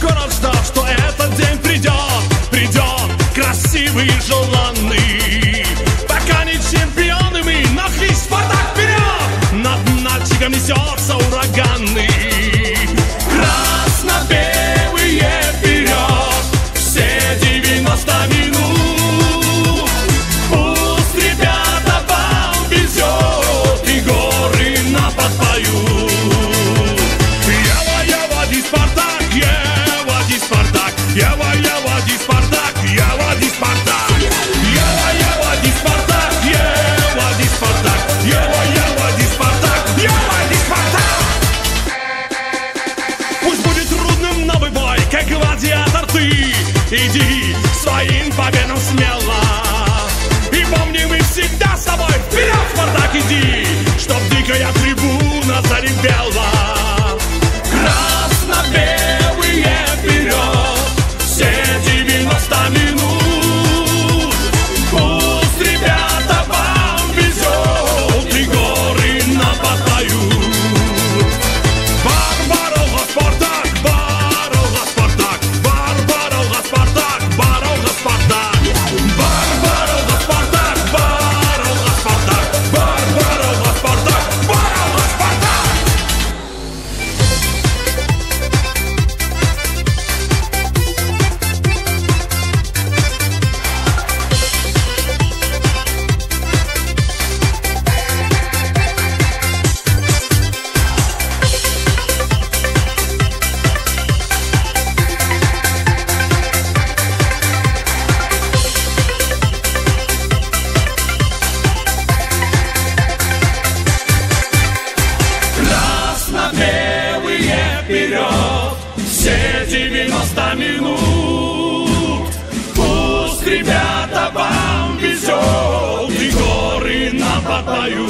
город ждал, что этот день придет, придет, красивый и желанный. Пока не чемпионы мы, но клич Спартак вперед! Над Нальчиком несется ураганный. Красно-белые вперед, все 90 минут. Пусть ребята вам везет, и горы на подпою. Ева-ева-ди Спартак, ева-ди Спартак, ева-ева-ди Спартак, ева-ди Спартак. Ева-ева-ди Спартак, ева-ди Спартак, ева-ева-ди Спартак, ева-ди Спартак. Пусть будет трудным новый бой, как гладиатор ты. Иди своим победам смело. И помни, мы всегда с тобой. Вперед, Спартак, иди, чтоб дикая трибуна заревела. Красно-белые вперед, все 90 минут. Пусть ребята вам везет, и горы на подпою. Барбарога Спартак, Барбарога Спартак, Барбарога Спартак, Барбарога Спартак. Барбарога Спартак, Барбарога Спартак, Барбарога Спартак, Барбарога Спартак. Красно-белые вперед, все 90 минут. Пусть ребята вам везет, и горы на подпою.